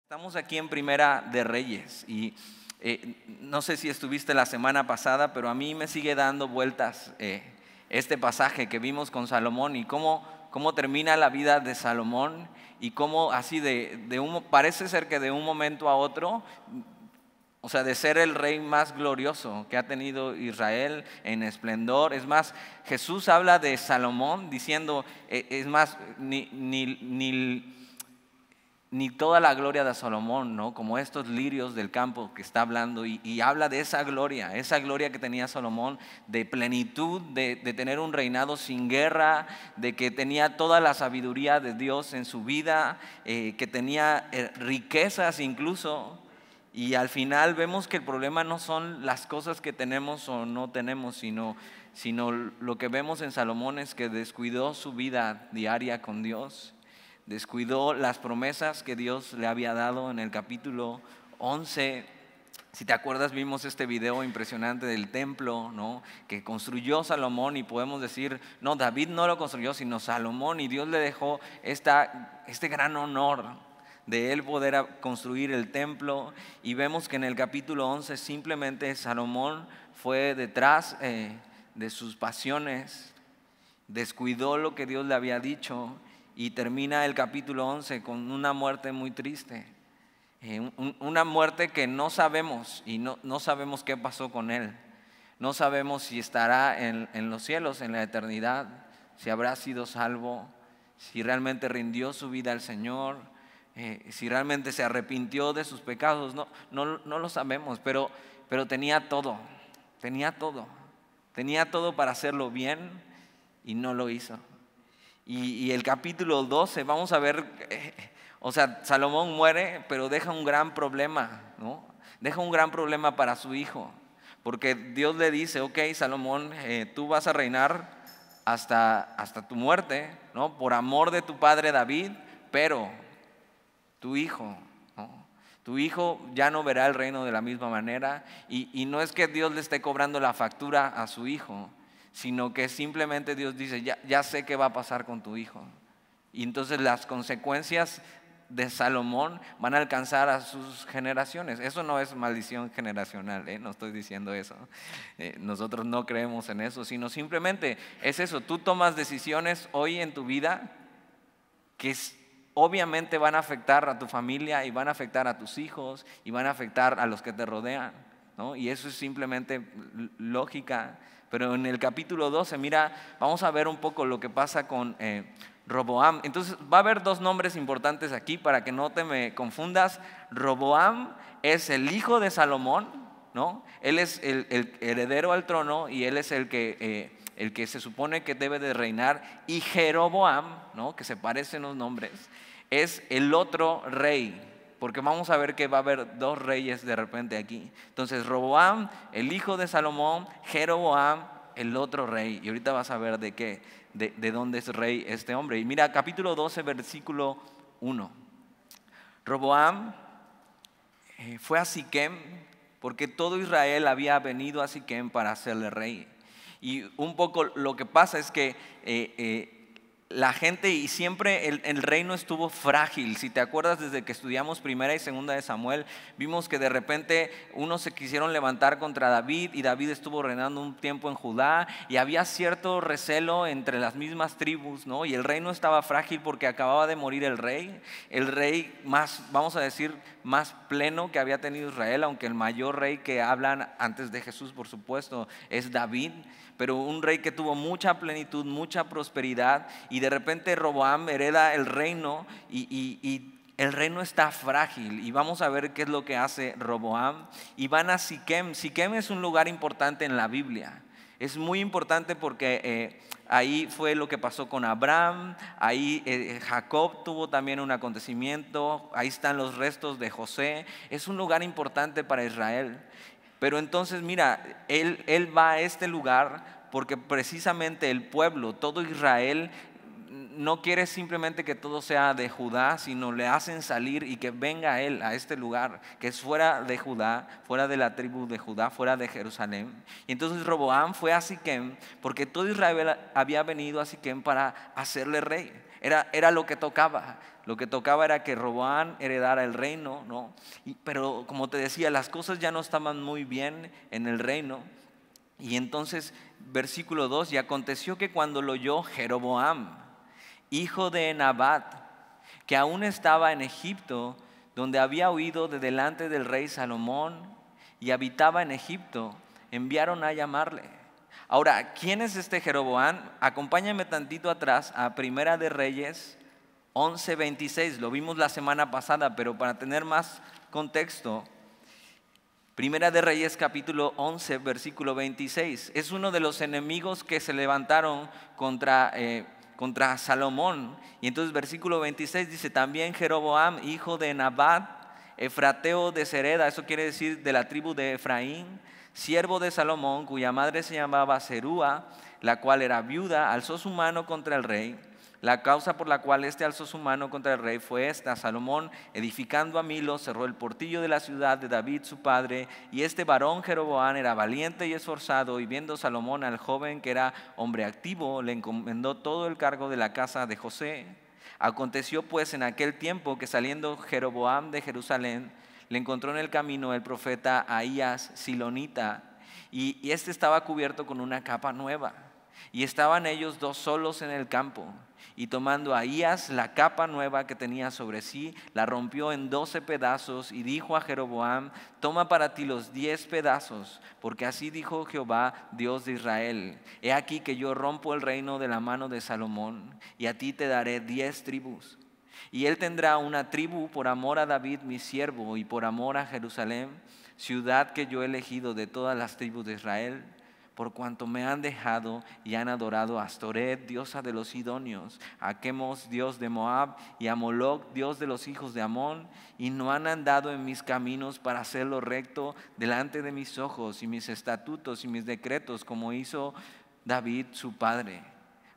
Estamos aquí en Primera de Reyes y no sé si estuviste la semana pasada, pero a mí me sigue dando vueltas este pasaje que vimos con Salomón y cómo termina la vida de Salomón y cómo así parece ser que de un momento a otro, o sea, de ser el rey más glorioso que ha tenido Israel en esplendor. Es más, Jesús habla de Salomón diciendo, es más, ni toda la gloria de Salomón, ¿no? Como estos lirios del campo que está hablando y habla de esa gloria que tenía Salomón, de plenitud, de tener un reinado sin guerra, de que tenía toda la sabiduría de Dios en su vida, que tenía riquezas incluso. Y al final vemos que el problema no son las cosas que tenemos o no tenemos, sino lo que vemos en Salomón es que descuidó su vida diaria con Dios. Descuidó las promesas que Dios le había dado en el capítulo 11. Si te acuerdas, vimos este video impresionante del templo, ¿no? Que construyó Salomón, y podemos decir, no, David no lo construyó, sino Salomón, y Dios le dejó este gran honor de él poder construir el templo. Y vemos que en el capítulo 11 simplemente Salomón fue detrás de sus pasiones, descuidó lo que Dios le había dicho. Y termina el capítulo 11 con una muerte muy triste, una muerte que no sabemos, y no sabemos qué pasó con él. No sabemos si estará en los cielos, en la eternidad, si habrá sido salvo, si realmente rindió su vida al Señor, si realmente se arrepintió de sus pecados. No lo sabemos, pero tenía todo para hacerlo bien y no lo hizo. Y el capítulo 12, vamos a ver, o sea, Salomón muere, pero deja un gran problema, ¿no? Deja un gran problema para su hijo, porque Dios le dice, ok, Salomón, tú vas a reinar hasta tu muerte, ¿no? Por amor de tu padre David, pero tu hijo, ¿no? Tu hijo ya no verá el reino de la misma manera, y no es que Dios le esté cobrando la factura a su hijo, sino que simplemente Dios dice, ya sé qué va a pasar con tu hijo. Y entonces las consecuencias de Salomón van a alcanzar a sus generaciones. Eso no es maldición generacional, no estoy diciendo eso. Nosotros no creemos en eso, sino simplemente es eso. Tú tomas decisiones hoy en tu vida que obviamente van a afectar a tu familia y van a afectar a tus hijos y van a afectar a los que te rodean, ¿no? Y eso es simplemente lógica. Pero en el capítulo 12, mira, vamos a ver un poco lo que pasa con Roboam. Entonces va a haber dos nombres importantes aquí para que no te me confundas. Roboam es el hijo de Salomón, ¿no? Él es el heredero al trono y él es el que se supone que debe de reinar. Y Jeroboam, ¿no? Que se parecen los nombres, es el otro rey. Porque vamos a ver que va a haber dos reyes de repente aquí. Entonces Roboam, el hijo de Salomón, Jeroboam, el otro rey. Y ahorita vas a ver de dónde es rey este hombre. Y mira, capítulo 12, versículo 1. Roboam fue a Siquem porque todo Israel había venido a Siquem para hacerle rey. Y un poco lo que pasa es que la gente, y siempre el reino estuvo frágil. Si te acuerdas, desde que estudiamos primera y segunda de Samuel, vimos que de repente unos se quisieron levantar contra David, y David estuvo reinando un tiempo en Judá, y había cierto recelo entre las mismas tribus, ¿no? Y el reino estaba frágil porque acababa de morir el rey más, vamos a decir, más pleno que había tenido Israel, aunque el mayor rey que hablan antes de Jesús, por supuesto, es David. Pero un rey que tuvo mucha plenitud, mucha prosperidad, y de repente Roboam hereda el reino y el reino está frágil. Y vamos a ver qué es lo que hace Roboam. Y van a Siquem. Siquem es un lugar importante en la Biblia. Es muy importante porque ahí fue lo que pasó con Abraham. Ahí Jacob tuvo también un acontecimiento. Ahí están los restos de José. Es un lugar importante para Israel. Pero entonces mira, él va a este lugar porque precisamente el pueblo, todo Israel, no quiere simplemente que todo sea de Judá, sino le hacen salir y que venga él a este lugar, que es fuera de Judá, fuera de la tribu de Judá, fuera de Jerusalén. Y entonces Roboam fue a Siquem porque todo Israel había venido a Siquem para hacerle rey. Era lo que tocaba. Lo que tocaba era que Roboam heredara el reino, ¿no? Pero como te decía, las cosas ya no estaban muy bien en el reino. Y entonces, versículo 2, y aconteció que cuando lo oyó Jeroboam, hijo de Nabat, que aún estaba en Egipto, donde había huido de delante del rey Salomón y habitaba en Egipto, enviaron a llamarle. Ahora, ¿quién es este Jeroboam? Acompáñame tantito atrás a Primera de Reyes 11:26. Lo vimos la semana pasada, pero para tener más contexto, Primera de Reyes capítulo 11, versículo 26. Es uno de los enemigos que se levantaron contra Salomón. Y entonces versículo 26 dice, también Jeroboam, hijo de Nabat, efrateo de Sereda, eso quiere decir de la tribu de Efraín, siervo de Salomón, cuya madre se llamaba Serúa, la cual era viuda, alzó su mano contra el rey. La causa por la cual éste alzó su mano contra el rey fue esta: Salomón, edificando a Milo, cerró el portillo de la ciudad de David su padre, y este varón Jeroboam era valiente y esforzado, y viendo Salomón al joven que era hombre activo, le encomendó todo el cargo de la casa de José. Aconteció pues en aquel tiempo que saliendo Jeroboam de Jerusalén, le encontró en el camino el profeta Ahías Silonita, y este estaba cubierto con una capa nueva, y estaban ellos dos solos en el campo. Y tomando Ahías la capa nueva que tenía sobre sí, la rompió en 12 pedazos y dijo a Jeroboam, toma para ti los 10 pedazos, porque así dijo Jehová, Dios de Israel, he aquí que yo rompo el reino de la mano de Salomón, y a ti te daré 10 tribus. Y él tendrá una tribu por amor a David mi siervo, y por amor a Jerusalén, ciudad que yo he elegido de todas las tribus de Israel, por cuanto me han dejado y han adorado a Astoret, diosa de los sidonios, a Quemos, dios de Moab, y a Moloc, dios de los hijos de Amón, y no han andado en mis caminos para hacer lo recto delante de mis ojos, y mis estatutos y mis decretos, como hizo David su padre.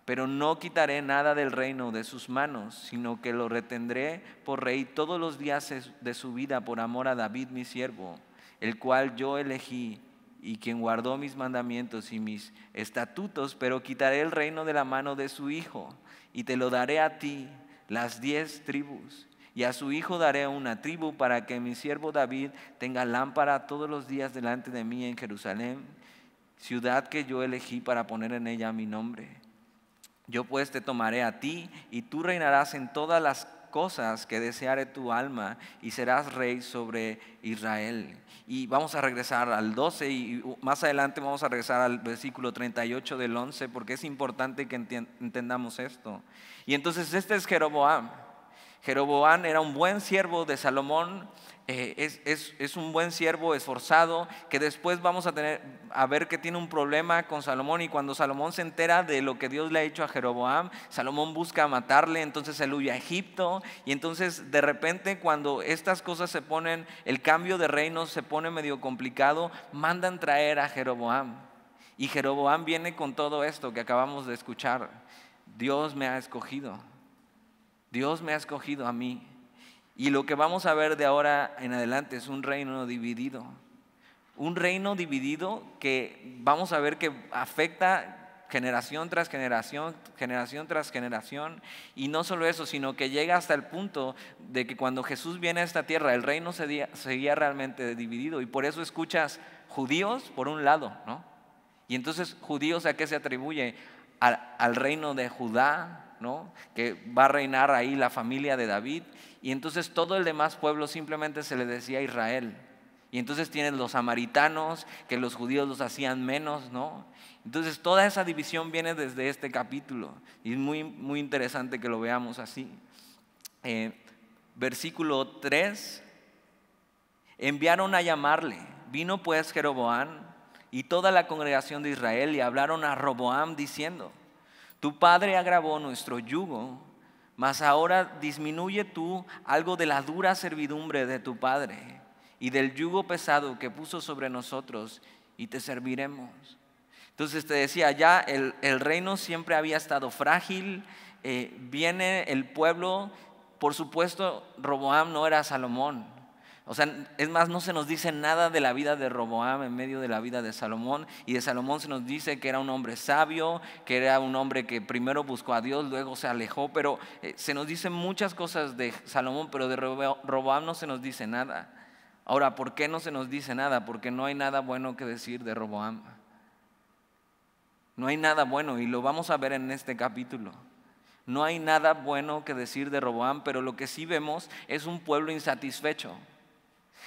Pero no quitaré nada del reino de sus manos, sino que lo retendré por rey todos los días de su vida por amor a David mi siervo, el cual yo elegí, y quien guardó mis mandamientos y mis estatutos, pero quitaré el reino de la mano de su hijo, y te lo daré a ti, las 10 tribus, y a su hijo daré una tribu, para que mi siervo David tenga lámpara todos los días delante de mí en Jerusalén, ciudad que yo elegí para poner en ella mi nombre. Yo pues te tomaré a ti, y tú reinarás en todas las cosas que deseare tu alma, y serás rey sobre Israel. Y vamos a regresar al 12 y más adelante vamos a regresar al versículo 38 del 11, porque es importante que entendamos esto. Y entonces este es Jeroboam. Jeroboam era un buen siervo de Salomón, es un buen siervo esforzado, que después vamos a ver que tiene un problema con Salomón, y cuando Salomón se entera de lo que Dios le ha hecho a Jeroboam, Salomón busca matarle, entonces él huye a Egipto, y entonces de repente cuando estas cosas se ponen, el cambio de reino se pone medio complicado, mandan traer a Jeroboam, y Jeroboam viene con todo esto que acabamos de escuchar: Dios me ha escogido, Dios me ha escogido a mí. Y lo que vamos a ver de ahora en adelante es un reino dividido. Un reino dividido que vamos a ver que afecta generación tras generación, generación tras generación. Y no solo eso, sino que llega hasta el punto de que cuando Jesús viene a esta tierra, el reino seguía realmente dividido. Y por eso escuchas judíos por un lado, ¿no? Y entonces, ¿judíos a qué se atribuye? Al reino de Judá, ¿no? Que va a reinar ahí la familia de David, y entonces todo el demás pueblo simplemente se le decía Israel. Y entonces tienes los samaritanos, que los judíos los hacían menos, ¿no? Entonces toda esa división viene desde este capítulo, y es muy, muy interesante que lo veamos así. Versículo 3, enviaron a llamarle. Vino pues Jeroboam y toda la congregación de Israel, y hablaron a Roboam diciendo: tu padre agravó nuestro yugo, mas ahora disminuye tú algo de la dura servidumbre de tu padre y del yugo pesado que puso sobre nosotros, y te serviremos. Entonces te decía, ya el reino siempre había estado frágil, viene el pueblo, por supuesto Roboam no era Salomón, O sea, es más, no se nos dice nada de la vida de Roboam en medio de la vida de Salomón. Y de Salomón se nos dice que era un hombre sabio, que era un hombre que primero buscó a Dios, luego se alejó. Pero se nos dicen muchas cosas de Salomón, pero de Roboam no se nos dice nada. Ahora, ¿por qué no se nos dice nada? Porque no hay nada bueno que decir de Roboam. No hay nada bueno, y lo vamos a ver en este capítulo. No hay nada bueno que decir de Roboam, pero lo que sí vemos es un pueblo insatisfecho.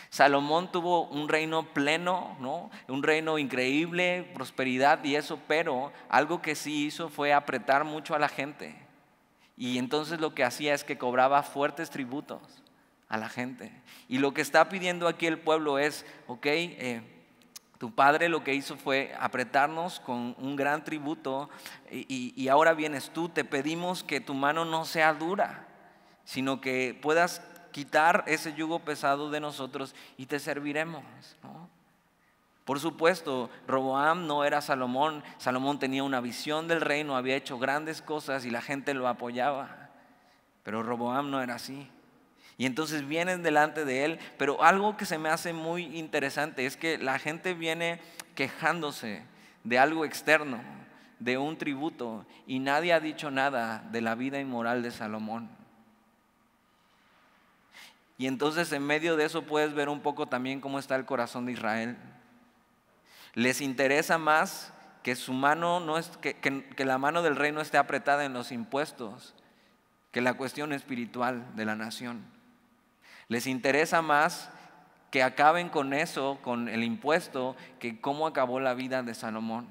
Salomón tuvo un reino pleno, ¿no? Un reino increíble, prosperidad y eso, pero algo que sí hizo fue apretar mucho a la gente. Y entonces lo que hacía es que cobraba fuertes tributos a la gente. Y lo que está pidiendo aquí el pueblo es, tu padre lo que hizo fue apretarnos con un gran tributo y ahora vienes tú, te pedimos que tu mano no sea dura, sino que puedas quitar ese yugo pesado de nosotros y te serviremos, ¿no? Por supuesto, Roboam no era Salomón. Salomón tenía una visión del reino, había hecho grandes cosas y la gente lo apoyaba. Pero Roboam no era así. Y entonces vienen delante de él, pero algo que se me hace muy interesante es que la gente viene quejándose de algo externo, de un tributo, y nadie ha dicho nada de la vida inmoral de Salomón. Y entonces en medio de eso puedes ver un poco también cómo está el corazón de Israel. Les interesa más que su mano no es, que la mano del rey no esté apretada en los impuestos, que la cuestión espiritual de la nación. Les interesa más que acaben con eso, con el impuesto, que cómo acabó la vida de Salomón.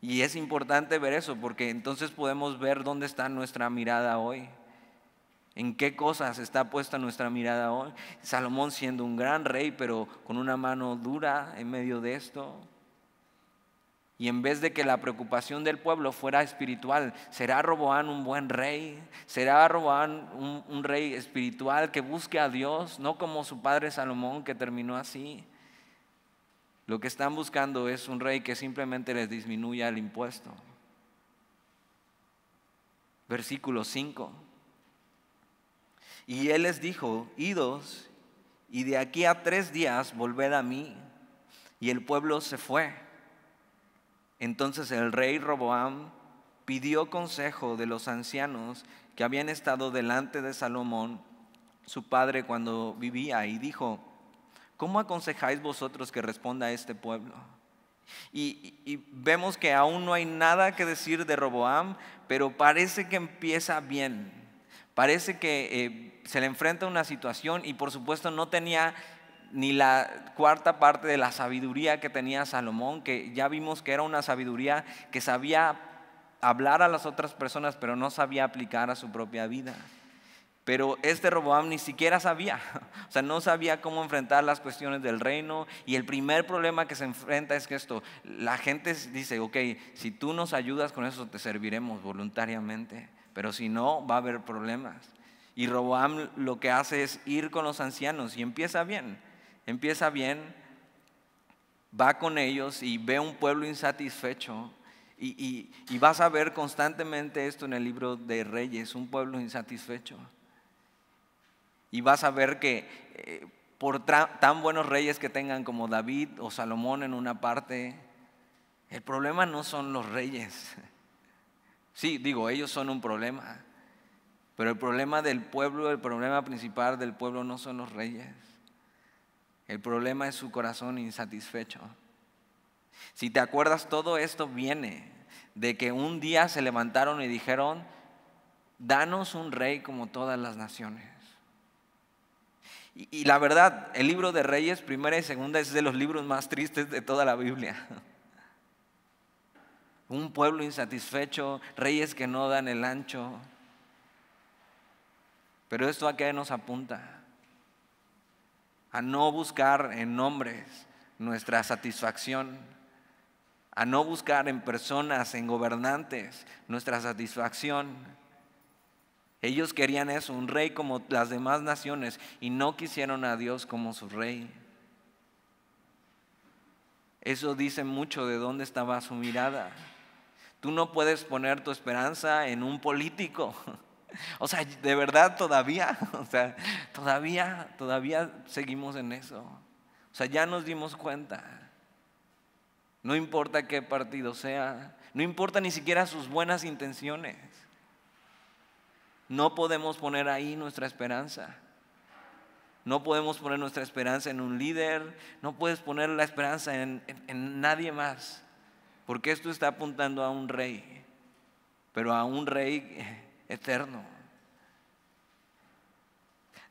Y es importante ver eso, porque entonces podemos ver dónde está nuestra mirada hoy. ¿En qué cosas está puesta nuestra mirada hoy? Salomón siendo un gran rey, pero con una mano dura en medio de esto. Y en vez de que la preocupación del pueblo fuera espiritual, ¿será Roboam un buen rey? ¿Será Roboam un rey espiritual que busque a Dios? No como su padre Salomón, que terminó así. Lo que están buscando es un rey que simplemente les disminuya el impuesto. Versículo 5. Y él les dijo, idos, y de aquí a 3 días volved a mí. Y el pueblo se fue. Entonces el rey Roboam pidió consejo de los ancianos que habían estado delante de Salomón, su padre, cuando vivía, y dijo, ¿cómo aconsejáis vosotros que responda a este pueblo? Y vemos que aún no hay nada que decir de Roboam, pero parece que empieza bien. Parece que se le enfrenta a una situación y por supuesto no tenía ni la cuarta parte de la sabiduría que tenía Salomón, que ya vimos que era una sabiduría que sabía hablar a las otras personas, pero no sabía aplicar a su propia vida. Pero este Roboam ni siquiera sabía, o sea, no sabía cómo enfrentar las cuestiones del reino. Y el primer problema que se enfrenta es que la gente dice, si tú nos ayudas con eso te serviremos voluntariamente, pero si no va a haber problemas. Y Roboam lo que hace es ir con los ancianos y empieza bien, va con ellos y ve un pueblo insatisfecho. Y vas a ver constantemente esto en el libro de Reyes, un pueblo insatisfecho. Y vas a ver que por tan buenos reyes que tengan como David o Salomón en una parte, el problema no son los reyes. Sí, ellos son un problema, pero el problema del pueblo, el problema principal del pueblo no son los reyes. El problema es su corazón insatisfecho. Si te acuerdas, todo esto viene de que un día se levantaron y dijeron, danos un rey como todas las naciones. Y la verdad, el libro de Reyes, primera y segunda, es de los libros más tristes de toda la Biblia. Un pueblo insatisfecho, reyes que no dan el ancho. Pero esto a qué nos apunta? A no buscar en hombres nuestra satisfacción, a no buscar en personas, en gobernantes, nuestra satisfacción. Ellos querían eso, un rey como las demás naciones, y no quisieron a Dios como su rey. Eso dice mucho de dónde estaba su mirada. Tú no puedes poner tu esperanza en un político. O sea, de verdad todavía, o sea, todavía seguimos en eso. O sea, ya nos dimos cuenta. No importa qué partido sea, no importa ni siquiera sus buenas intenciones. No podemos poner ahí nuestra esperanza. No podemos poner nuestra esperanza en un líder, no puedes poner la esperanza en nadie más, porque esto está apuntando a un rey, pero a un rey eterno.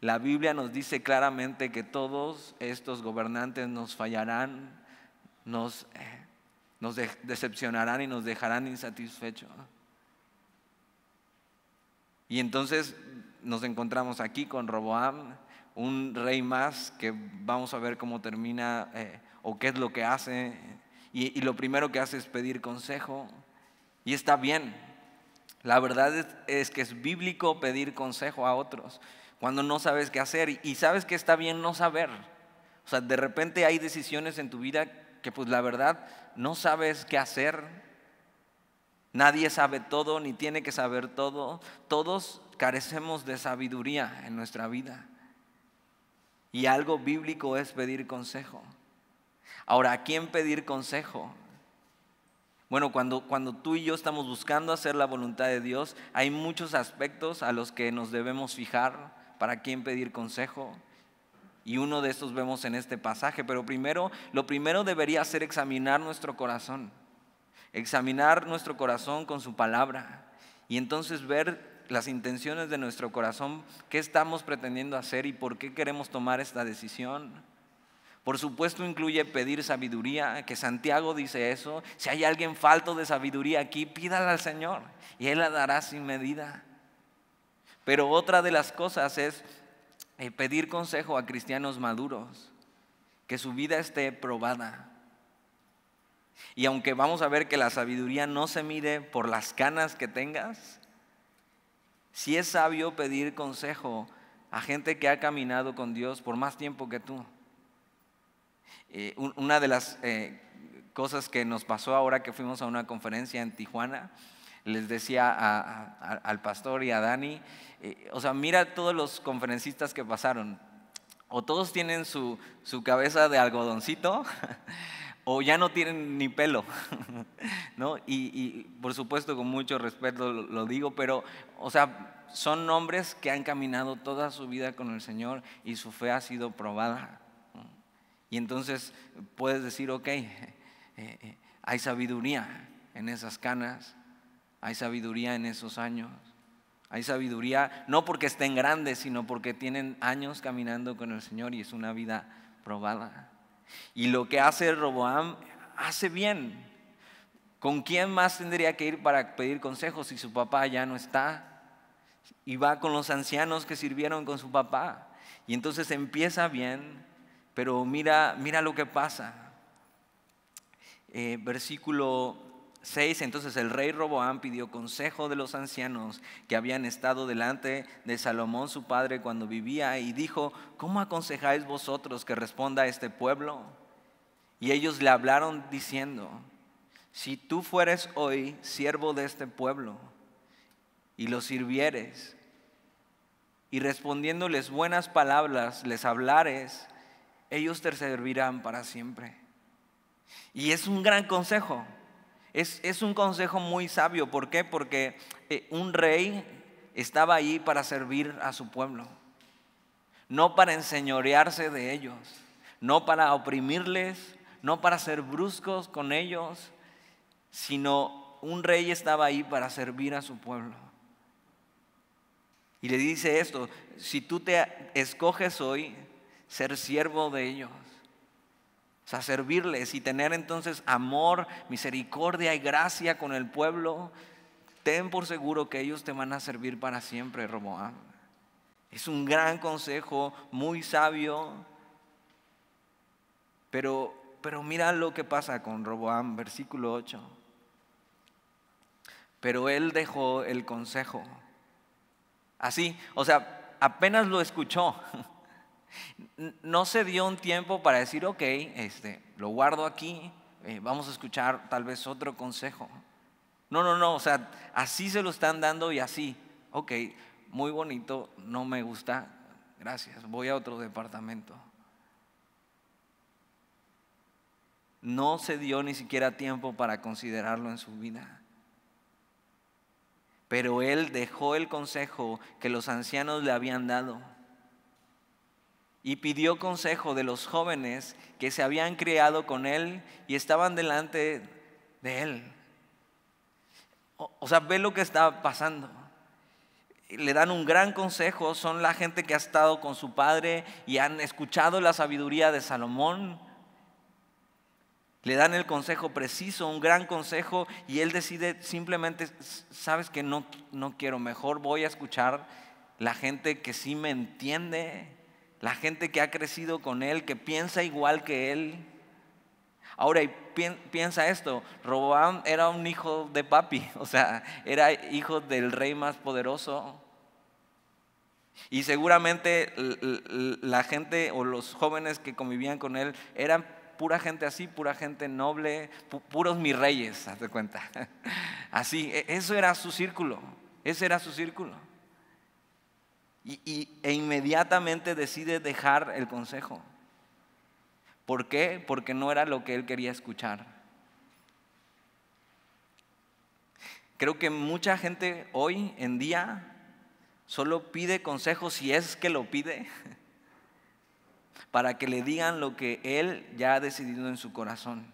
La Biblia nos dice claramente que todos estos gobernantes nos fallarán, nos decepcionarán y nos dejarán insatisfechos. Y entonces nos encontramos aquí con Roboam, un rey más que vamos a ver cómo termina o qué es lo que hace. Y lo primero que hace es pedir consejo. Y está bien. La verdad es que es bíblico pedir consejo a otros cuando no sabes qué hacer. Y sabes que está bien no saber. O sea, de repente hay decisiones en tu vida que pues la verdad no sabes qué hacer. Nadie sabe todo ni tiene que saber todo. Todos carecemos de sabiduría en nuestra vida. Y algo bíblico es pedir consejo. Ahora, ¿a quién pedir consejo? Bueno, cuando tú y yo estamos buscando hacer la voluntad de Dios, hay muchos aspectos a los que nos debemos fijar para quién pedir consejo. Y uno de estos vemos en este pasaje. Pero lo primero debería ser examinar nuestro corazón. Examinar nuestro corazón con su palabra. Y entonces ver las intenciones de nuestro corazón, qué estamos pretendiendo hacer y por qué queremos tomar esta decisión. Por supuesto incluye pedir sabiduría, que Santiago dice eso. Si hay alguien falto de sabiduría aquí, pídala al Señor y Él la dará sin medida. Pero otra de las cosas es pedir consejo a cristianos maduros, que su vida esté probada. Y aunque vamos a ver que la sabiduría no se mide por las canas que tengas, sí es sabio pedir consejo a gente que ha caminado con Dios por más tiempo que tú. Una de las cosas que nos pasó ahora que fuimos a una conferencia en Tijuana, les decía al pastor y a Dani, o sea, mira todos los conferencistas que pasaron, o todos tienen su cabeza de algodoncito, o ya no tienen ni pelo, ¿no? Y por supuesto con mucho respeto lo digo, pero, o sea, son hombres que han caminado toda su vida con el Señor y su fe ha sido probada. Y entonces puedes decir, ok, hay sabiduría en esas canas, hay sabiduría en esos años, hay sabiduría no porque estén grandes, sino porque tienen años caminando con el Señor y es una vida probada. Y lo que hace Roboam, hace bien. ¿Con quién más tendría que ir para pedir consejos si su papá ya no está? Y va con los ancianos que sirvieron con su papá. Y entonces empieza bien, pero mira lo que pasa. Versículo 6, entonces el rey Roboam pidió consejo de los ancianos que habían estado delante de Salomón su padre cuando vivía y dijo, ¿cómo aconsejáis vosotros que responda a este pueblo? Y ellos le hablaron diciendo, si tú fueres hoy siervo de este pueblo y los sirvieres y respondiéndoles buenas palabras les hablares, ellos te servirán para siempre. Y es un gran consejo. Es un consejo muy sabio. ¿Por qué? Porque un rey estaba ahí para servir a su pueblo, no para enseñorearse de ellos, no para oprimirles, no para ser bruscos con ellos, sino un rey estaba ahí para servir a su pueblo. Y le dice esto, si tú te escoges hoy ser siervo de ellos, o sea, servirles y tener entonces amor, misericordia y gracia con el pueblo, ten por seguro que ellos te van a servir para siempre, Roboam. Es un gran consejo, muy sabio, pero mira lo que pasa con Roboam, versículo 8. Pero él dejó el consejo. Así, o sea, apenas lo escuchó. No se dio un tiempo para decir, ok, lo guardo aquí, vamos a escuchar tal vez otro consejo. No, o sea, así se lo están dando y así, ok, muy bonito, no me gusta, gracias, voy a otro departamento. No se dio ni siquiera tiempo para considerarlo en su vida. Pero él dejó el consejo que los ancianos le habían dado y pidió consejo de los jóvenes que se habían criado con él y estaban delante de él. O sea, ve lo que está pasando. Le dan un gran consejo, son la gente que ha estado con su padre y han escuchado la sabiduría de Salomón. Le dan el consejo preciso, un gran consejo, y él decide simplemente, sabes que no quiero, mejor voy a escuchar la gente que sí me entiende, la gente que ha crecido con él, que piensa igual que él. Ahora, piensa esto, Roboam era un hijo de papi, o sea, era hijo del rey más poderoso. Y seguramente la gente o los jóvenes que convivían con él eran pura gente así, pura gente noble, puros mis reyes, haz de cuenta. Así, eso era su círculo, ese era su círculo. E inmediatamente decide dejar el consejo. ¿Por qué? Porque no era lo que él quería escuchar. Creo que mucha gente hoy en día solo pide consejo, si es que lo pide, para que le digan lo que él ya ha decidido en su corazón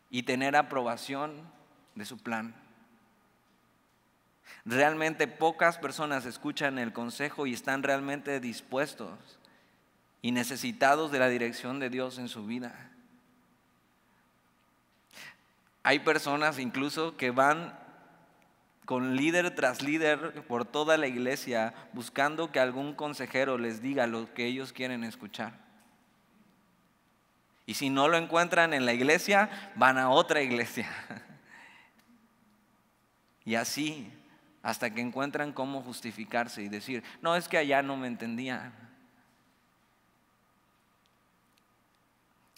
y tener aprobación de su plan. Realmente pocas personas escuchan el consejo y están realmente dispuestos y necesitados de la dirección de Dios en su vida. Hay personas incluso que van con líder tras líder por toda la iglesia buscando que algún consejero les diga lo que ellos quieren escuchar. Y si no lo encuentran en la iglesia, van a otra iglesia. Y así, hasta que encuentran cómo justificarse y decir, no, es que allá no me entendían.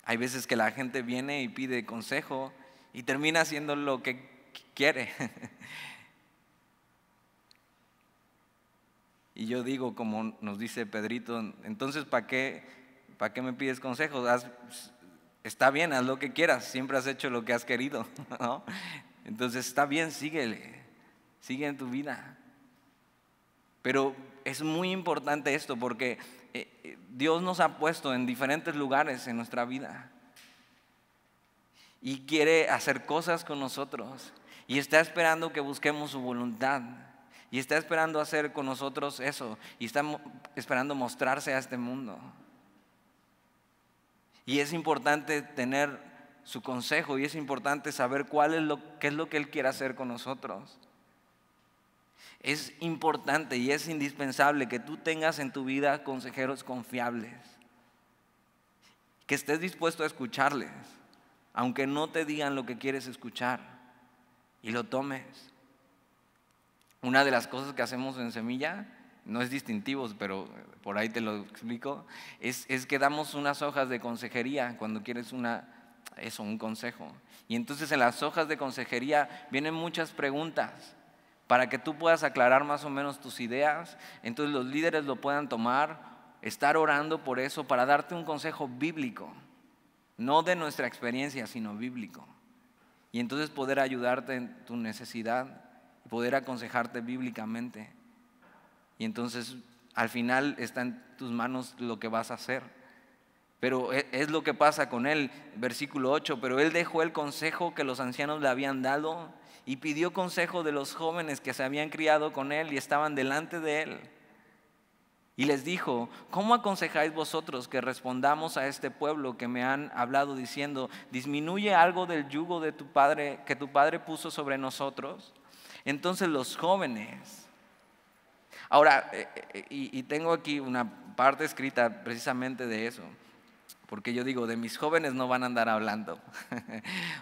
Hay veces que la gente viene y pide consejo y termina haciendo lo que quiere. Y yo digo, como nos dice Pedrito, entonces ¿para qué me pides consejos? Está bien, haz lo que quieras, siempre has hecho lo que has querido, ¿no? Entonces está bien, síguele, sigue en tu vida. Pero es muy importante esto porque Dios nos ha puesto en diferentes lugares en nuestra vida y quiere hacer cosas con nosotros y está esperando que busquemos su voluntad. Y está esperando hacer con nosotros eso. Y está esperando mostrarse a este mundo. Y es importante tener su consejo. Y es importante saber qué es lo que Él quiere hacer con nosotros. Es importante y es indispensable que tú tengas en tu vida consejeros confiables. Que estés dispuesto a escucharles. Aunque no te digan lo que quieres escuchar. Y lo tomes. Una de las cosas que hacemos en Semilla, no es distintivos, pero por ahí te lo explico, es que damos unas hojas de consejería cuando quieres un consejo. Y entonces en las hojas de consejería vienen muchas preguntas para que tú puedas aclarar más o menos tus ideas. Entonces los líderes lo puedan tomar, estar orando por eso, para darte un consejo bíblico, no de nuestra experiencia, sino bíblico. Y entonces poder ayudarte en tu necesidad, poder aconsejarte bíblicamente. Y entonces al final está en tus manos lo que vas a hacer. Pero es lo que pasa con él, versículo 8, pero él dejó el consejo que los ancianos le habían dado y pidió consejo de los jóvenes que se habían criado con él y estaban delante de él. Y les dijo, ¿cómo aconsejáis vosotros que respondamos a este pueblo que me han hablado diciendo, disminuye algo del yugo de tu padre que tu padre puso sobre nosotros? Entonces los jóvenes, ahora, y tengo aquí una parte escrita precisamente de eso, porque yo digo, de mis jóvenes no van a andar hablando.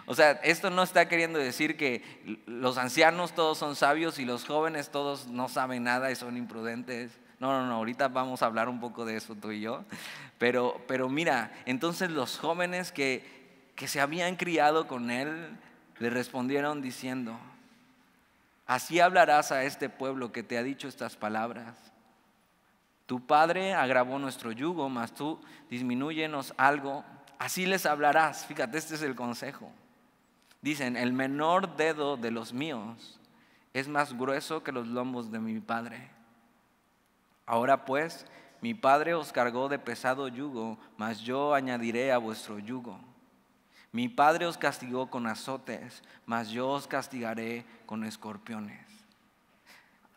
O sea, esto no está queriendo decir que los ancianos todos son sabios y los jóvenes todos no saben nada y son imprudentes. No, ahorita vamos a hablar un poco de eso tú y yo. Pero mira, entonces los jóvenes que se habían criado con él le respondieron diciendo, Así hablarás a este pueblo que te ha dicho estas palabras. Tu padre agravó nuestro yugo, mas tú disminúyenos algo. Así les hablarás. Fíjate, este es el consejo. Dicen, el menor dedo de los míos es más grueso que los lomos de mi padre. Ahora pues, mi padre os cargó de pesado yugo, mas yo añadiré a vuestro yugo. Mi padre os castigó con azotes, mas yo os castigaré con escorpiones.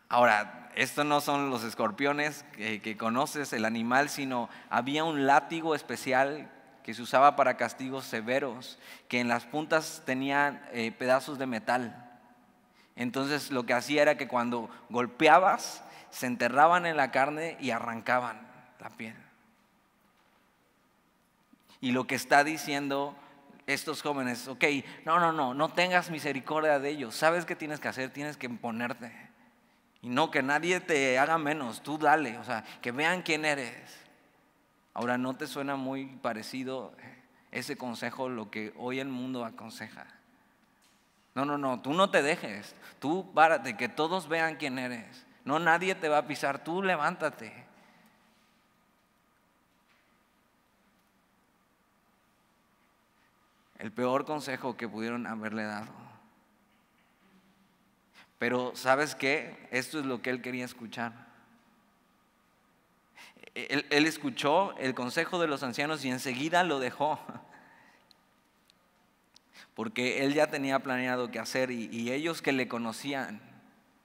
Ahora, estos no son los escorpiones que conoces, el animal, sino había un látigo especial que se usaba para castigos severos, que en las puntas tenían pedazos de metal. Entonces lo que hacía era que cuando golpeabas, se enterraban en la carne y arrancaban la piel. Y lo que está diciendo estos jóvenes, ok, no tengas misericordia de ellos. ¿Sabes qué tienes que hacer? Tienes que imponerte. Y no que nadie te haga menos, tú dale, o sea, que vean quién eres. Ahora, ¿no te suena muy parecido ese consejo lo que hoy el mundo aconseja? No, tú no te dejes, tú párate, que todos vean quién eres. No, nadie te va a pisar, tú levántate. El peor consejo que pudieron haberle dado. Pero ¿sabes qué? Esto es lo que él quería escuchar. Él escuchó el consejo de los ancianos y enseguida lo dejó. Porque él ya tenía planeado qué hacer y ellos que le conocían,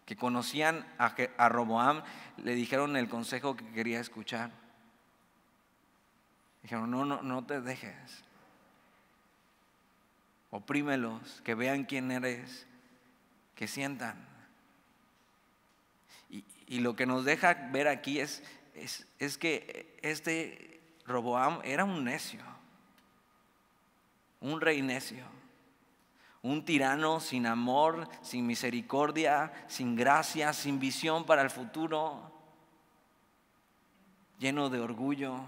que conocían a Roboam, le dijeron el consejo que quería escuchar. Dijeron, no te dejes. Oprímelos, que vean quién eres, que sientan. Y lo que nos deja ver aquí es que este Roboam era un necio, un rey necio, un tirano sin amor, sin misericordia, sin gracia, sin visión para el futuro, lleno de orgullo.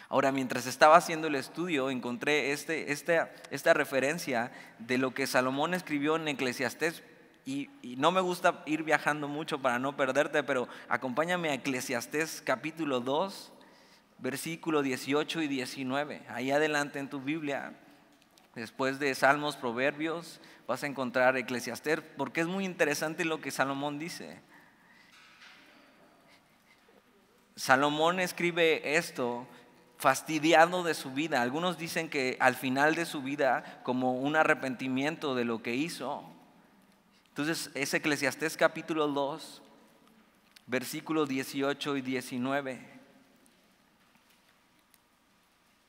Ahora, mientras estaba haciendo el estudio, encontré esta referencia de lo que Salomón escribió en Eclesiastés. Y no me gusta ir viajando mucho para no perderte, pero acompáñame a Eclesiastés capítulo 2, versículo 18 y 19. Ahí adelante en tu Biblia, después de Salmos, Proverbios, vas a encontrar Eclesiastés, porque es muy interesante lo que Salomón dice. Salomón escribe esto fastidiado de su vida. Algunos dicen que al final de su vida, como un arrepentimiento de lo que hizo. Entonces es Eclesiastés capítulo 2, versículos 18 y 19.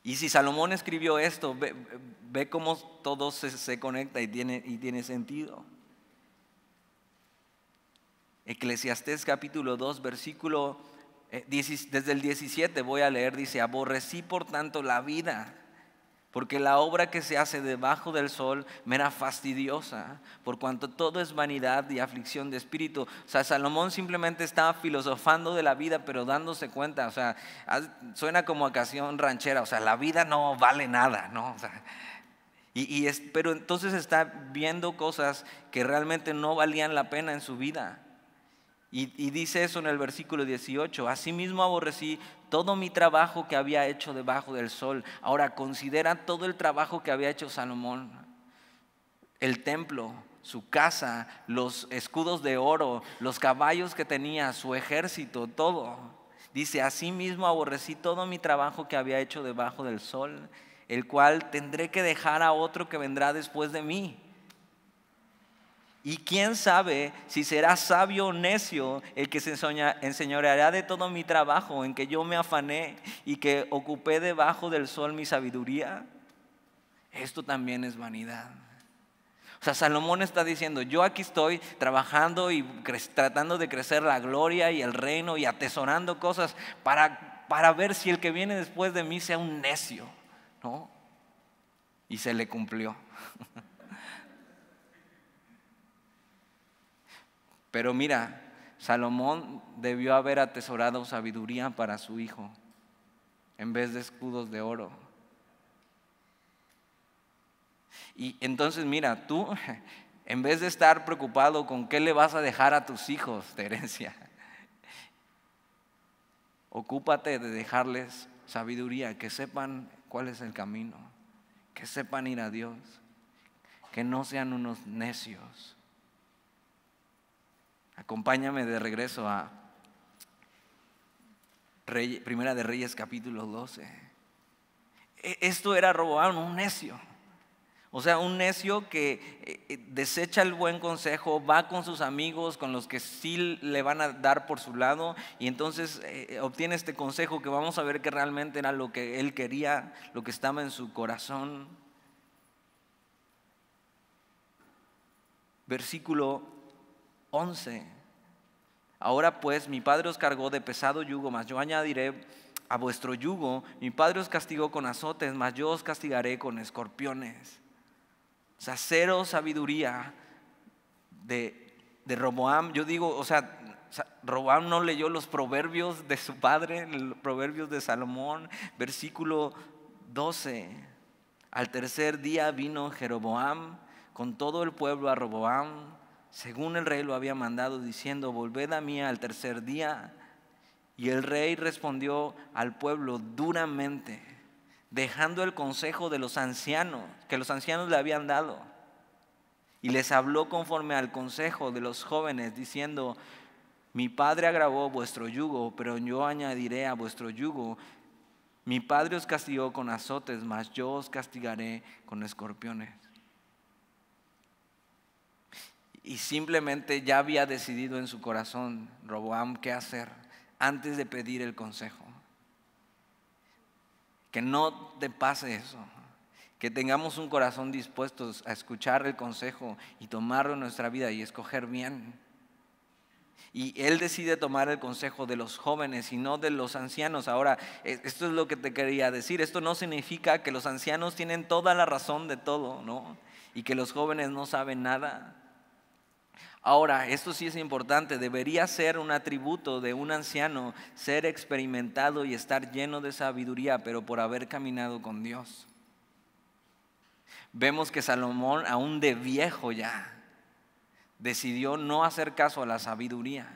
Y si Salomón escribió esto, ve cómo todo se conecta y tiene sentido. Eclesiastés capítulo 2, versículo desde el 17 voy a leer, dice: aborrecí por tanto la vida, porque la obra que se hace debajo del sol me era fastidiosa, por cuanto todo es vanidad y aflicción de espíritu. O sea, Salomón simplemente estaba filosofando de la vida, pero dándose cuenta, o sea, suena como a canción ranchera, o sea, la vida no vale nada, ¿no? O sea, pero entonces está viendo cosas que realmente no valían la pena en su vida. Y dice eso en el versículo 18: asimismo aborrecí todo mi trabajo que había hecho debajo del sol. Ahora considera todo el trabajo que había hecho Salomón: el templo, su casa, los escudos de oro, los caballos que tenía, su ejército, todo. Dice: asimismo aborrecí todo mi trabajo que había hecho debajo del sol, el cual tendré que dejar a otro que vendrá después de mí. Y quién sabe si será sabio o necio el que se enseñoreará de todo mi trabajo en que yo me afané y que ocupé debajo del sol mi sabiduría. Esto también es vanidad. O sea, Salomón está diciendo: yo aquí estoy trabajando y tratando de crecer la gloria y el reino y atesorando cosas para ver si el que viene después de mí sea un necio, ¿no? Y se le cumplió. Pero mira, Salomón debió haber atesorado sabiduría para su hijo en vez de escudos de oro. Y entonces mira, tú En vez de estar preocupado con qué le vas a dejar a tus hijos de herencia, ocúpate de dejarles sabiduría, que sepan cuál es el camino, que sepan ir a Dios, que no sean unos necios. Acompáñame de regreso a Primera de Reyes capítulo 12. Esto era Roboam, un necio. O sea, un necio que desecha el buen consejo, va con sus amigos, con los que sí le van a dar por su lado, y entonces obtiene este consejo que vamos a ver que realmente era lo que él quería, lo que estaba en su corazón. Versículo 11. Ahora pues mi padre os cargó de pesado yugo, mas yo añadiré a vuestro yugo. Mi padre os castigó con azotes, mas yo os castigaré con escorpiones. O sea, cero sabiduría de Roboam. Yo digo, o sea, Roboam no leyó los proverbios de su padre, los proverbios de Salomón. Versículo 12. Al tercer día vino Jeroboam con todo el pueblo a Roboam, según el rey lo había mandado, diciendo: volved a mí al tercer día. Y el rey respondió al pueblo duramente, dejando el consejo de los ancianos, que los ancianos le habían dado, y les habló conforme al consejo de los jóvenes, diciendo: mi padre agravó vuestro yugo, pero yo añadiré a vuestro yugo. Mi padre os castigó con azotes, mas yo os castigaré con escorpiones. Y simplemente ya había decidido en su corazón Roboam qué hacer antes de pedir el consejo. Que no te pase eso, que tengamos un corazón dispuesto a escuchar el consejo y tomarlo en nuestra vida y escoger bien. Y él decide tomar el consejo de los jóvenes y no de los ancianos. Ahora, esto es lo que te quería decir. Esto no significa que los ancianos tienen toda la razón de todo, ¿no? Y que los jóvenes no saben nada. Ahora, esto sí es importante, debería ser un atributo de un anciano ser experimentado y estar lleno de sabiduría, pero por haber caminado con Dios. Vemos que Salomón, aún de viejo ya, decidió no hacer caso a la sabiduría,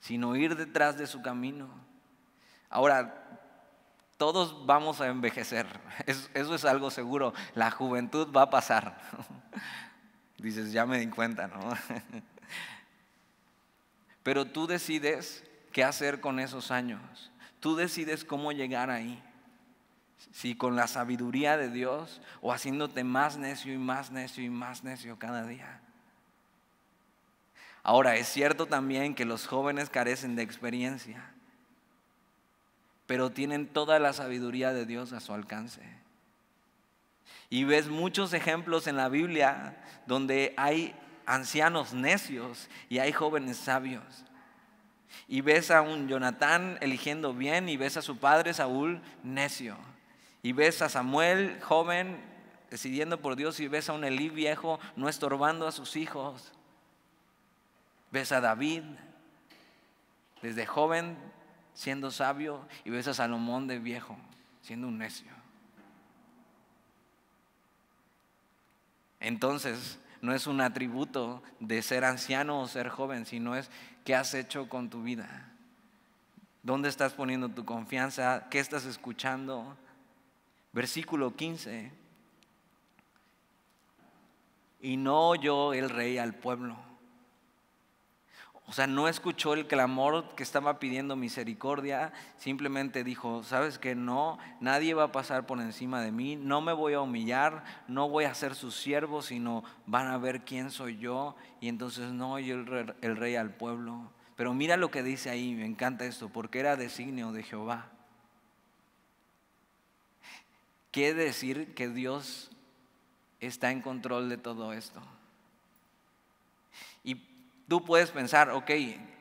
sino ir detrás de su camino. Ahora, todos vamos a envejecer, eso es algo seguro, la juventud va a pasar. Dices, ya me di cuenta, ¿no? Pero tú decides qué hacer con esos años. Tú decides cómo llegar ahí. Si con la sabiduría de Dios o haciéndote más necio y más necio y más necio cada día. Ahora, es cierto también que los jóvenes carecen de experiencia, pero tienen toda la sabiduría de Dios a su alcance. Y ves muchos ejemplos en la Biblia donde hay ancianos necios y hay jóvenes sabios. Y ves a un Jonatán eligiendo bien y ves a su padre Saúl necio. Y ves a Samuel joven decidiendo por Dios y ves a un Elí viejo no estorbando a sus hijos. Ves a David desde joven siendo sabio y ves a Salomón de viejo siendo un necio. Entonces, no es un atributo de ser anciano o ser joven, sino es qué has hecho con tu vida. ¿Dónde estás poniendo tu confianza? ¿Qué estás escuchando? Versículo 15. Y no oyó el rey al pueblo. O sea, no escuchó el clamor que estaba pidiendo misericordia, simplemente dijo: ¿sabes qué? No, nadie va a pasar por encima de mí, no me voy a humillar, no voy a ser su siervo, sino van a ver quién soy yo. Y entonces no oyó el rey al pueblo. Pero mira lo que dice ahí, me encanta esto, porque era designio de Jehová. Quiere decir que Dios está en control de todo esto. Y tú puedes pensar, ok,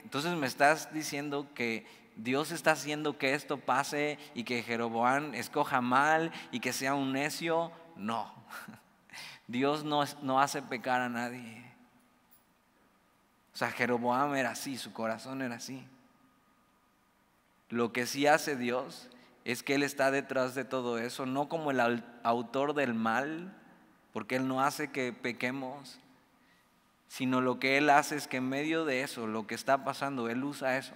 entonces me estás diciendo que Dios está haciendo que esto pase y que Jeroboam escoja mal y que sea un necio. No, Dios no hace pecar a nadie. O sea, Jeroboam era así, su corazón era así. Lo que sí hace Dios es que Él está detrás de todo eso, no como el autor del mal, porque Él no hace que pequemos, sino lo que Él hace es que en medio de eso, lo que está pasando, Él usa eso.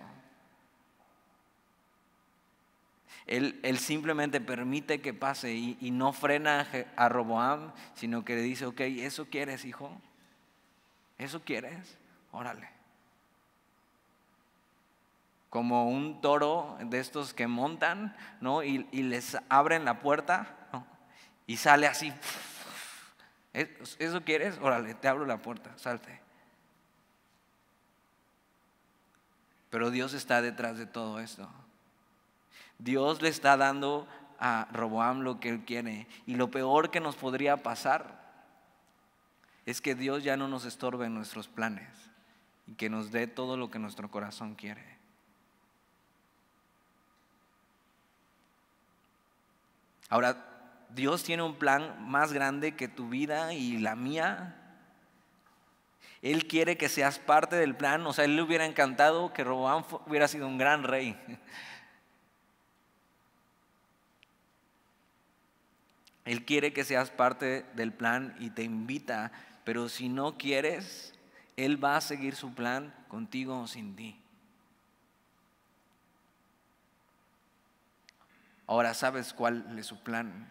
Él simplemente permite que pase y no frena a Roboam, sino que le dice, ok, ¿eso quieres, hijo? ¿Eso quieres? Órale. Como un toro de estos que montan, ¿no? Y les abren la puerta, ¿no? Y sale así. ¿Eso quieres? Órale, te abro la puerta, salte. Pero Dios está detrás de todo esto. Dios le está dando a Roboam lo que él quiere. Y lo peor que nos podría pasar es que Dios ya no nos estorbe en nuestros planes y que nos dé todo lo que nuestro corazón quiere. Ahora, Dios tiene un plan más grande que tu vida y la mía. Él quiere que seas parte del plan. O sea, Él le hubiera encantado que Roboam hubiera sido un gran rey. Él quiere que seas parte del plan y te invita, pero si no quieres, Él va a seguir su plan contigo o sin ti. Ahora sabes cuál es su plan.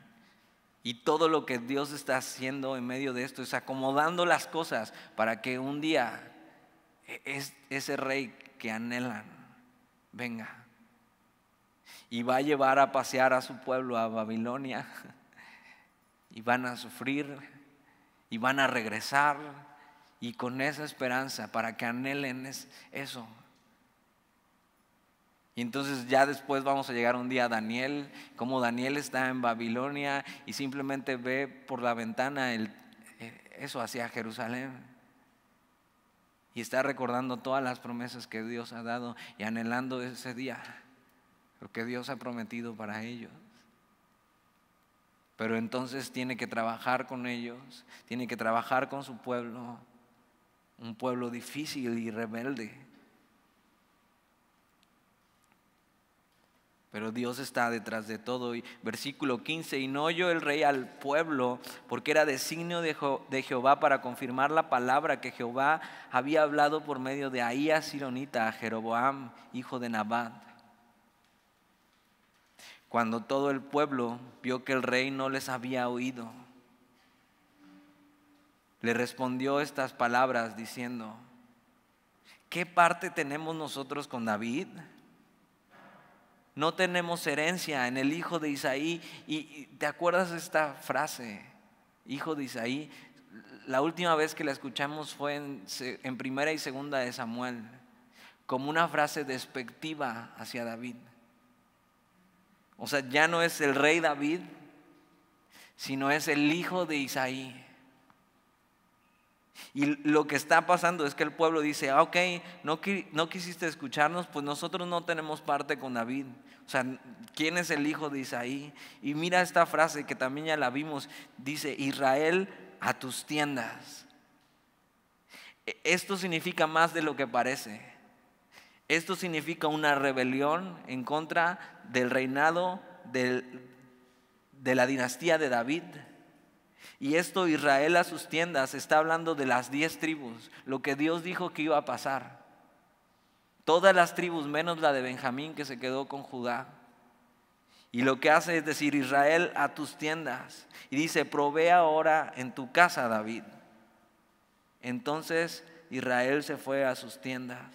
Y todo lo que Dios está haciendo en medio de esto es acomodando las cosas para que un día ese rey que anhelan venga. Y va a llevar a pasear a su pueblo a Babilonia. Y van a sufrir y van a regresar, y con esa esperanza para que anhelen eso. Y entonces ya después vamos a llegar un día a Daniel, como Daniel está en Babilonia y simplemente ve por la ventana eso hacia Jerusalén. Y está recordando todas las promesas que Dios ha dado y anhelando ese día, lo que Dios ha prometido para ellos. Pero entonces tiene que trabajar con ellos, tiene que trabajar con su pueblo, un pueblo difícil y rebelde. Pero Dios está detrás de todo. Y versículo 15, y no oyó el rey al pueblo, porque era designio de Jehová para confirmar la palabra que Jehová había hablado por medio de Ahías Silonita a Jeroboam, hijo de Nabat. Cuando todo el pueblo vio que el rey no les había oído, le respondió estas palabras diciendo, ¿qué parte tenemos nosotros con David? No tenemos herencia en el hijo de Isaí. Y ¿te acuerdas de esta frase? Hijo de Isaí. La última vez que la escuchamos fue en primera y segunda de Samuel, como una frase despectiva hacia David. O sea, ya no es el rey David, sino es el hijo de Isaí. Y lo que está pasando es que el pueblo dice, ok, no quisiste escucharnos, pues nosotros no tenemos parte con David. O sea, ¿quién es el hijo de Isaí? Y mira esta frase que también ya la vimos, dice, Israel, a tus tiendas. Esto significa más de lo que parece. Esto significa una rebelión en contra del reinado de la dinastía de David. Y esto, Israel a sus tiendas, está hablando de las 10 tribus, lo que Dios dijo que iba a pasar. Todas las tribus menos la de Benjamín que se quedó con Judá. Y lo que hace es decir, Israel a tus tiendas. Y dice, provee ahora en tu casa, David. Entonces Israel se fue a sus tiendas.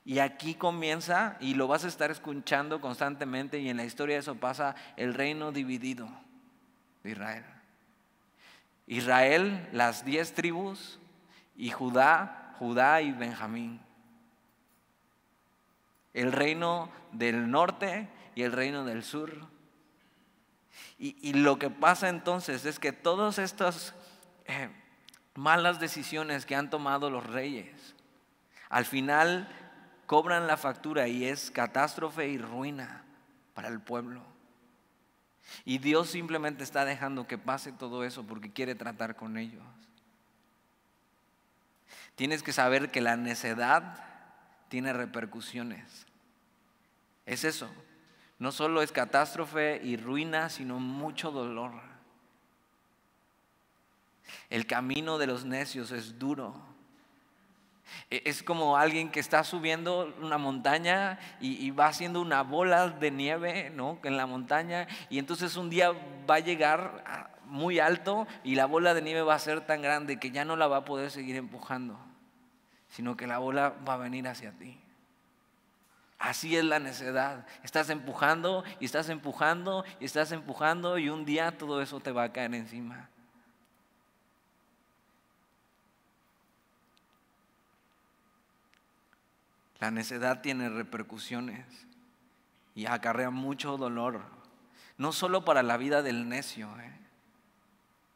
Y aquí comienza, y lo vas a estar escuchando constantemente, y en la historia eso pasa, el reino dividido de Israel. Israel, las 10 tribus, y Judá y Benjamín. El reino del norte y el reino del sur. Y lo que pasa entonces es que todas estas malas decisiones que han tomado los reyes, al final cobran la factura y es catástrofe y ruina para el pueblo. Y Dios simplemente está dejando que pase todo eso porque quiere tratar con ellos. Tienes que saber que la necedad tiene repercusiones. Es eso. No solo es catástrofe y ruina, sino mucho dolor. El camino de los necios es duro. Es como alguien que está subiendo una montaña y va haciendo una bola de nieve, ¿no?, en la montaña, y entonces un día va a llegar muy alto y la bola de nieve va a ser tan grande que ya no la va a poder seguir empujando, sino que la bola va a venir hacia ti. Así es la necedad. Estás empujando y estás empujando y estás empujando, y un día todo eso te va a caer encima. La necedad tiene repercusiones y acarrea mucho dolor, no solo para la vida del necio,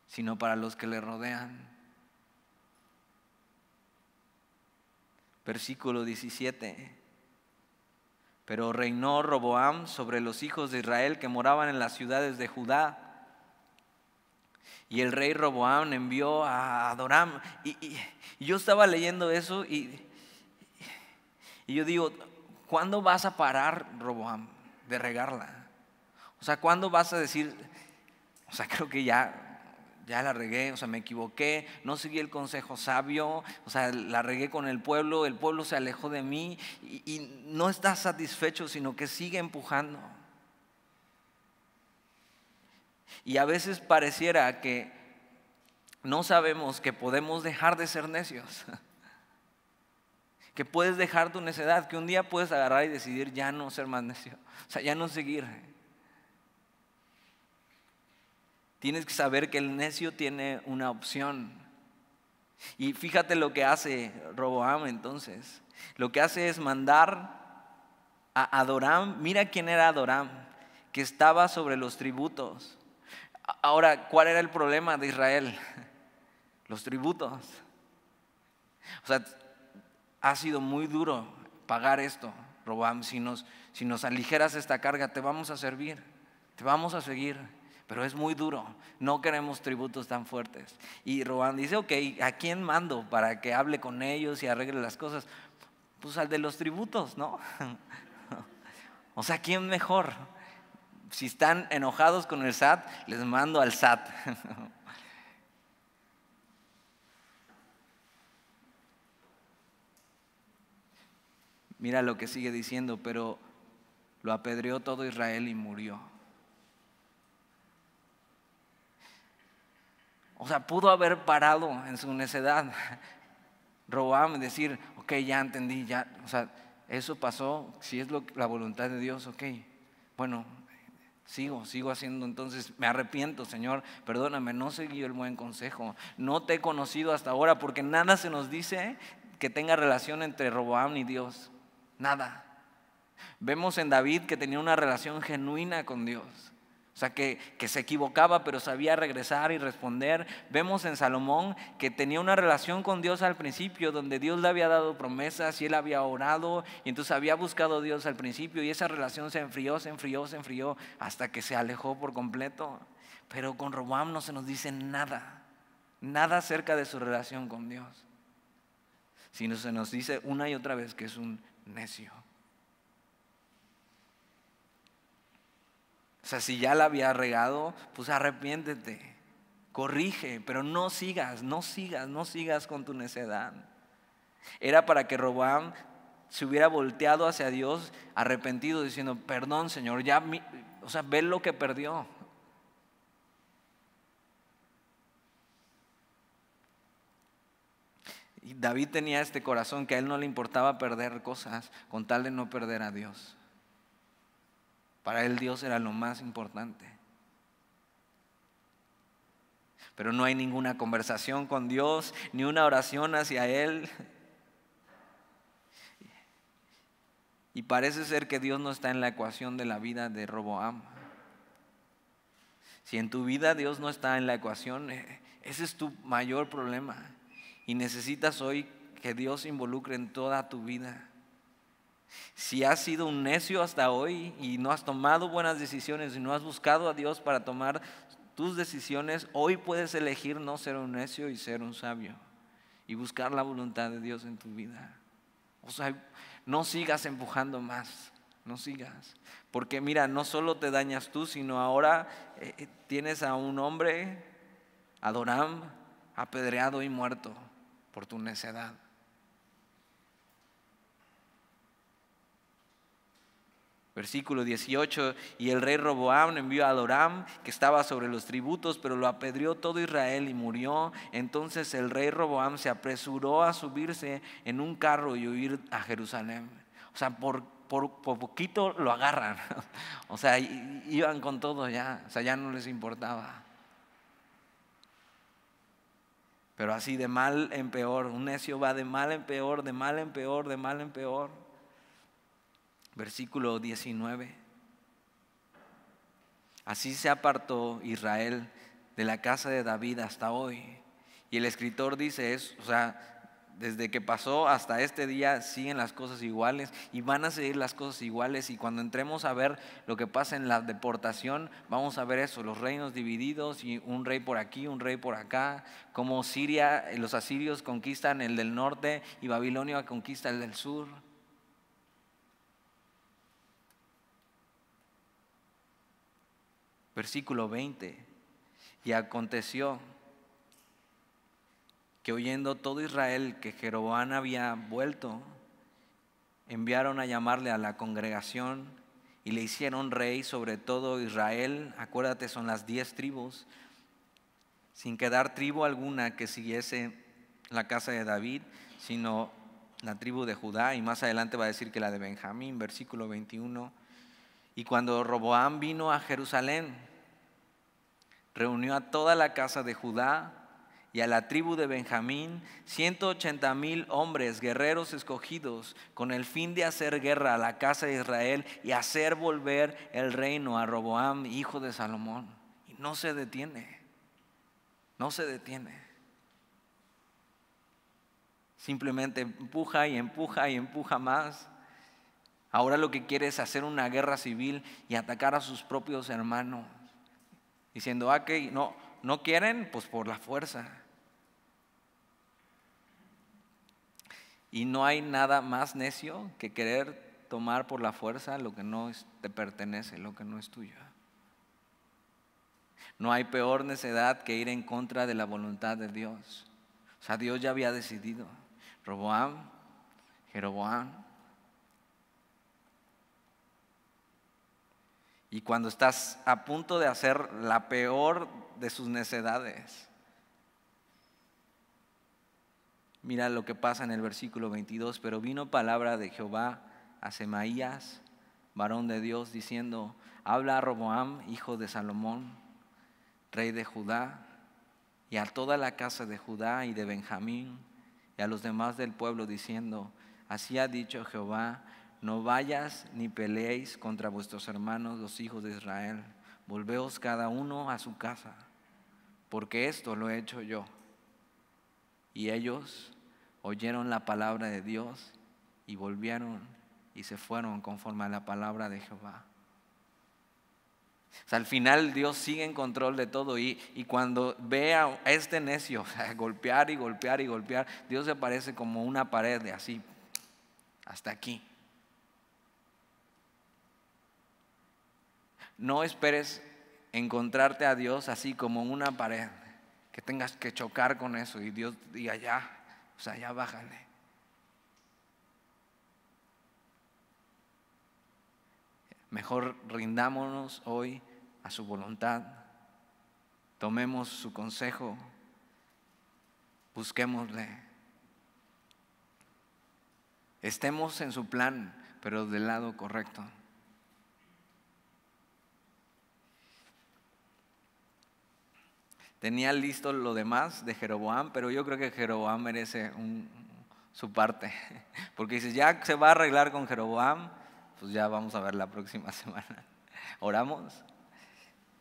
sino para los que le rodean. Versículo 17. Pero reinó Roboam sobre los hijos de Israel que moraban en las ciudades de Judá. Y el rey Roboam envió a Adoram. Y yo estaba leyendo eso y yo digo, ¿cuándo vas a parar, Roboam, de regarla? O sea, ¿cuándo vas a decir, o sea, creo que ya la regué, o sea, me equivoqué, no seguí el consejo sabio, o sea, la regué con el pueblo se alejó de mí, y no está satisfecho, sino que sigue empujando? Y a veces pareciera que no sabemos que podemos dejar de ser necios, que puedes dejar tu necedad, que un día puedes agarrar y decidir ya no ser más necio, o sea, ya no seguir. Tienes que saber que el necio tiene una opción. Y fíjate lo que hace Roboam entonces. Lo que hace es mandar a Adoram. Mira quién era Adoram, que estaba sobre los tributos. Ahora, ¿cuál era el problema de Israel? Los tributos. O sea, ha sido muy duro pagar esto, Roboam. Si nos aligeras esta carga, te vamos a servir, te vamos a seguir. Pero es muy duro, no queremos tributos tan fuertes. Y Roboam dice, ok, ¿a quién mando para que hable con ellos y arregle las cosas? Pues al de los tributos, ¿no? O sea, ¿quién mejor? Si están enojados con el SAT, les mando al SAT. Mira lo que sigue diciendo, pero lo apedreó todo Israel y murió. O sea, pudo haber parado en su necedad Roboam y decir, ok, ya entendí, ya, o sea, eso pasó, si es la voluntad de Dios, ok, bueno, sigo haciendo, entonces me arrepiento, Señor, perdóname, no seguí el buen consejo, no te he conocido hasta ahora, porque nada se nos dice que tenga relación entre Roboam y Dios, nada. Vemos en David que tenía una relación genuina con Dios. O sea, que se equivocaba pero sabía regresar y responder. Vemos en Salomón que tenía una relación con Dios al principio, donde Dios le había dado promesas y él había orado, y entonces había buscado a Dios al principio, y esa relación se enfrió hasta que se alejó por completo. Pero con Roboam no se nos dice nada acerca de su relación con Dios, sino se nos dice una y otra vez que es un necio. O sea, si ya la había regado, pues arrepiéntete, corrige, pero no sigas con tu necedad. Era para que Roboam se hubiera volteado hacia Dios arrepentido, diciendo, perdón, Señor, o sea, ve lo que perdió. Y David tenía este corazón que a él no le importaba perder cosas con tal de no perder a Dios. Para él Dios era lo más importante. Pero no hay ninguna conversación con Dios, ni una oración hacia Él. Y parece ser que Dios no está en la ecuación de la vida de Roboam. Si en tu vida Dios no está en la ecuación, ese es tu mayor problema. Y necesitas hoy que Dios se involucre en toda tu vida. Si has sido un necio hasta hoy y no has tomado buenas decisiones y no has buscado a Dios para tomar tus decisiones, hoy puedes elegir no ser un necio y ser un sabio y buscar la voluntad de Dios en tu vida. O sea, no sigas empujando más, no sigas. Porque mira, no solo te dañas tú, sino ahora tienes a un hombre, Adoram, apedreado y muerto por tu necedad. Versículo 18, y el rey Roboam envió a Adoram, que estaba sobre los tributos, pero lo apedreó todo Israel y murió. Entonces el rey Roboam se apresuró a subirse en un carro y huir a Jerusalén. O sea, por poquito lo agarran. O sea, iban con todo ya, o sea, ya no les importaba. Pero así de mal en peor, un necio va de mal en peor, de mal en peor, de mal en peor. Versículo 19. Así se apartó Israel de la casa de David hasta hoy. Y el escritor dice eso, o sea, desde que pasó hasta este día siguen las cosas iguales y van a seguir las cosas iguales. Y cuando entremos a ver lo que pasa en la deportación, vamos a ver eso, los reinos divididos y un rey por aquí, un rey por acá, como Siria, los asirios conquistan el del norte y Babilonia conquista el del sur. Versículo 20, y aconteció que oyendo todo Israel que Jeroboam había vuelto, enviaron a llamarle a la congregación y le hicieron rey sobre todo Israel. Acuérdate, son las 10 tribus, sin quedar tribu alguna que siguiese la casa de David, sino la tribu de Judá, y más adelante va a decir que la de Benjamín, versículo 21. Y cuando Roboam vino a Jerusalén, reunió a toda la casa de Judá y a la tribu de Benjamín, 180,000 hombres, guerreros escogidos, con el fin de hacer guerra a la casa de Israel y hacer volver el reino a Roboam, hijo de Salomón. Y no se detiene, no se detiene. Simplemente empuja y empuja y empuja más. Ahora lo que quiere es hacer una guerra civil y atacar a sus propios hermanos, diciendo, que no quieren, pues por la fuerza. Y no hay nada más necio que querer tomar por la fuerza lo que no te pertenece, lo que no es tuyo. No hay peor necedad que ir en contra de la voluntad de Dios. O sea, Dios ya había decidido. Roboam, Jeroboam. Y cuando estás a punto de hacer la peor de sus necedades, mira lo que pasa en el versículo 22. Pero vino palabra de Jehová a Semaías, varón de Dios, diciendo, habla a Roboam, hijo de Salomón, rey de Judá, y a toda la casa de Judá y de Benjamín, y a los demás del pueblo, diciendo, así ha dicho Jehová, no vayas ni peleéis contra vuestros hermanos los hijos de Israel, volveos cada uno a su casa, porque esto lo he hecho yo. Y ellos oyeron la palabra de Dios y volvieron y se fueron conforme a la palabra de Jehová. O sea, al final Dios sigue en control de todo y cuando ve a este necio golpear y golpear y golpear, Dios se aparece como una pared de así, hasta aquí. No esperes encontrarte a Dios así como una pared, que tengas que chocar con eso y Dios diga ya, o sea, ya bájale. Mejor rindámonos hoy a su voluntad, tomemos su consejo, busquémosle, estemos en su plan, pero del lado correcto. Tenía listo lo demás de Jeroboam, pero yo creo que Jeroboam merece su parte. Porque dices, ya se va a arreglar con Jeroboam, pues ya vamos a ver la próxima semana. Oramos.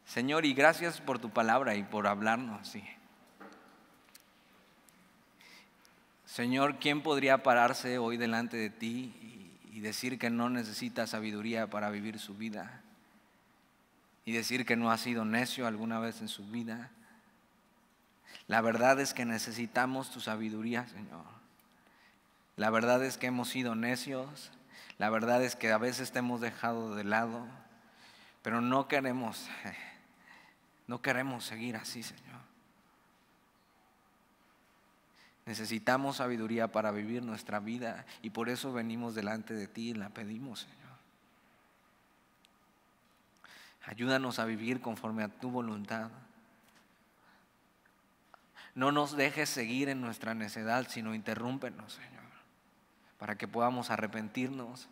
Señor, y gracias por tu palabra y por hablarnos. Sí. Señor, ¿quién podría pararse hoy delante de ti y decir que no necesita sabiduría para vivir su vida? Y decir que no ha sido necio alguna vez en su vida. La verdad es que necesitamos tu sabiduría, Señor. La verdad es que hemos sido necios. La verdad es que a veces te hemos dejado de lado. Pero no queremos seguir así, Señor. Necesitamos sabiduría para vivir nuestra vida y por eso venimos delante de ti y la pedimos, Señor. Ayúdanos a vivir conforme a tu voluntad. No nos dejes seguir en nuestra necedad, sino interrúmpenos, Señor, para que podamos arrepentirnos,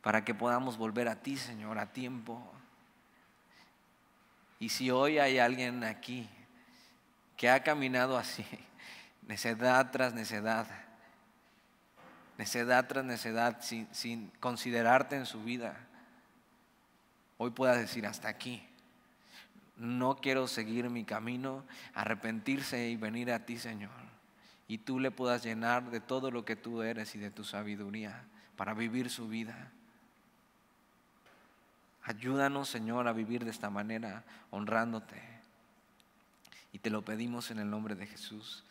para que podamos volver a ti, Señor, a tiempo. Y si hoy hay alguien aquí que ha caminado así, necedad tras necedad, necedad tras necedad, sin considerarte en su vida, hoy pueda decir hasta aquí. No quiero seguir mi camino, arrepentirse y venir a ti, Señor. Y tú le puedas llenar de todo lo que tú eres y de tu sabiduría para vivir su vida. Ayúdanos, Señor, a vivir de esta manera, honrándote. Y te lo pedimos en el nombre de Jesús.